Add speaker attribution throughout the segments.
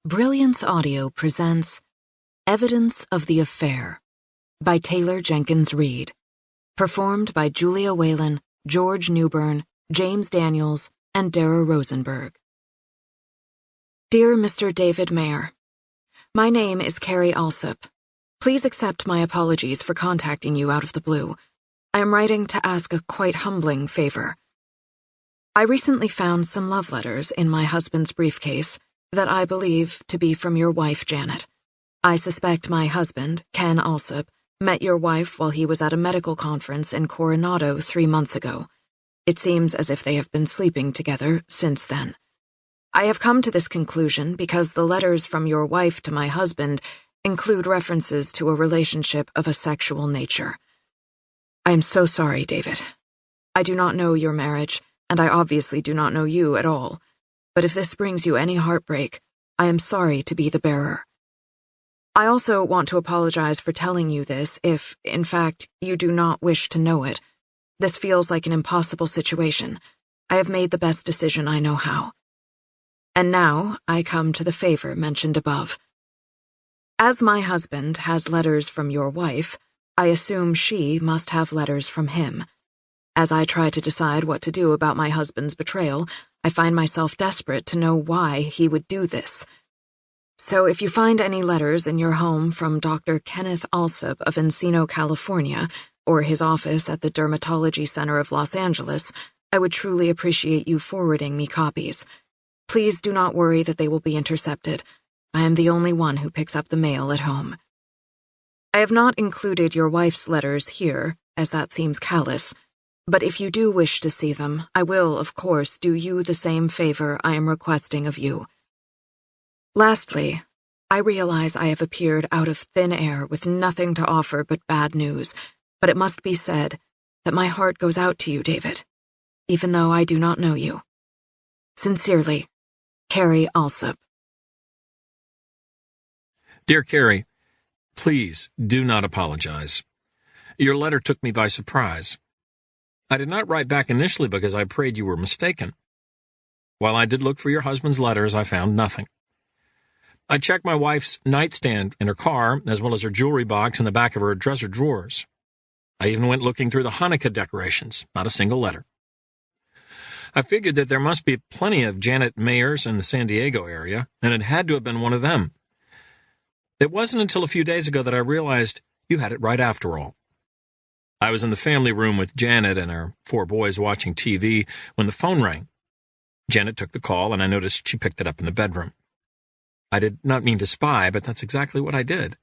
Speaker 1: Brilliance Audio presents Evidence of the Affair by Taylor Jenkins Reid, performed by Julia Whalen, George Newbern, James Daniels, and Dara Rosenberg. Dear Mr. David Mayer, my name is Carrie Allsop. Please accept my apologies for contacting you out of the blue. I am writing to ask a quite humbling favor. I recently found some love letters in my husband's briefcase that I believe to be from your wife, Janet. I suspect my husband, Ken Allsop, met your wife while he was at a medical conference in Coronado 3 months ago. It seems as if they have been sleeping together since then. I have come to this conclusion because the letters from your wife to my husband include references to a relationship of a sexual nature. I am so sorry, David. I do not know your marriage, and I obviously do not know you at all. But if this brings you any heartbreak, I am sorry to be the bearer. I also want to apologize for telling you this if, in fact, you do not wish to know it. This feels like an impossible situation. I have made the best decision I know how. And now I come to the favor mentioned above. As my husband has letters from your wife, I assume she must have letters from him. As I try to decide what to do about my husband's betrayal, I find myself desperate to know why he would do this. So if you find any letters in your home from Dr. Kenneth Allsop of Encino, California, or his office at the Dermatology Center of Los Angeles, I would truly appreciate you forwarding me copies. Please do not worry that they will be intercepted. I am the only one who picks up the mail at home. I have not included your wife's letters here, as that seems callous. But if you do wish to see them, I will, of course, do you the same favor I am requesting of you. Lastly, I realize I have appeared out of thin air with nothing to offer but bad news, but it must be said that my heart goes out to you, David, even though I do not know you. Sincerely, Carrie Allsop.
Speaker 2: Dear Carrie, please do not apologize. Your letter took me by surprise. I did not write back initially because I prayed you were mistaken. While I did look for your husband's letters, I found nothing. I checked my wife's nightstand in her car, as well as her jewelry box in the back of her dresser drawers. I even went looking through the Hanukkah decorations, not a single letter. I figured that there must be plenty of Janet Mayers in the San Diego area, and it had to have been one of them. It wasn't until a few days ago that I realized you had it right after all. I was in the family room with Janet and our 4 boys watching TV when the phone rang. Janet took the call, and I noticed she picked it up in the bedroom. I did not mean to spy, but that's exactly what I did.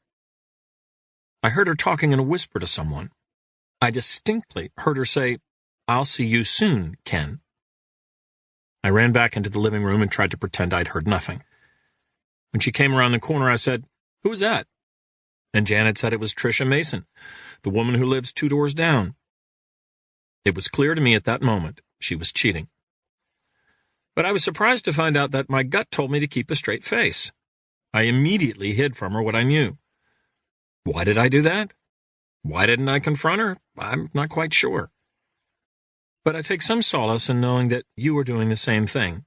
Speaker 2: I heard her talking in a whisper to someone. I distinctly heard her say, "I'll see you soon, Ken." I ran back into the living room and tried to pretend I'd heard nothing. When she came around the corner, I said, "Who was that?" And Janet said it was Tricia Mason, the woman who lives 2 doors down. It was clear to me at that moment she was cheating. But I was surprised to find out that my gut told me to keep a straight face. I immediately hid from her what I knew. Why did I do that? Why didn't I confront her? I'm not quite sure. But I take some solace in knowing that you are doing the same thing.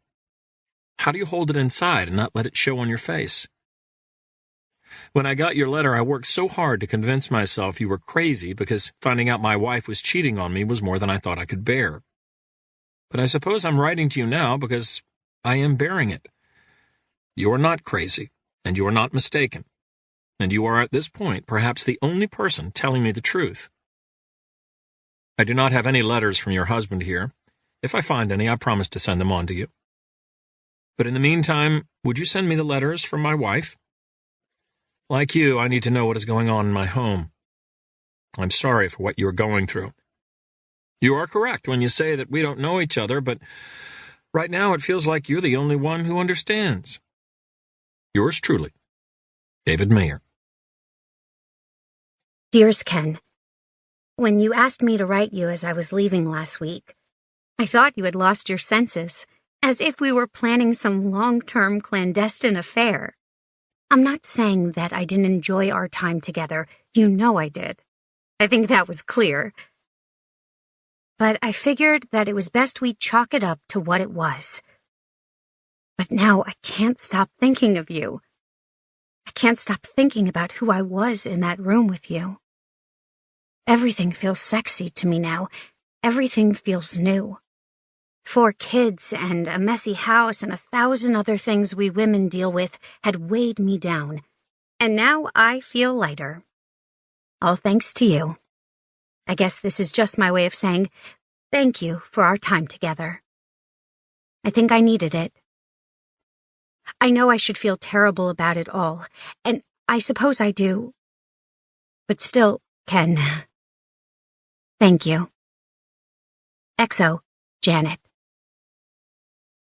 Speaker 2: How do you hold it inside and not let it show on your face? When I got your letter, I worked so hard to convince myself you were crazy because finding out my wife was cheating on me was more than I thought I could bear. But I suppose I'm writing to you now because I am bearing it. You are not crazy, and you are not mistaken. And you are at this point perhaps the only person telling me the truth. I do not have any letters from your husband here. If I find any, I promise to send them on to you. But in the meantime, would you send me the letters from my wife? Like you, I need to know what is going on in my home. I'm sorry for what you are going through. You are correct when you say that we don't know each other, but right now it feels like you're the only one who understands. Yours truly, David Mayer.
Speaker 3: Dearest Ken, when you asked me to write you as I was leaving last week, I thought you had lost your senses, as if we were planning some long-term clandestine affair. I'm not saying that I didn't enjoy our time together. You know I did. I think that was clear. But I figured that it was best we chalk it up to what it was. But now I can't stop thinking of you. I can't stop thinking about who I was in that room with you. Everything feels sexy to me now. Everything feels new. 4 kids and a messy house and 1,000 other things we women deal with had weighed me down. And now I feel lighter. All thanks to you. I guess this is just my way of saying thank you for our time together. I think I needed it. I know I should feel terrible about it all, and I suppose I do. But still, Ken, thank you. XO, Janet.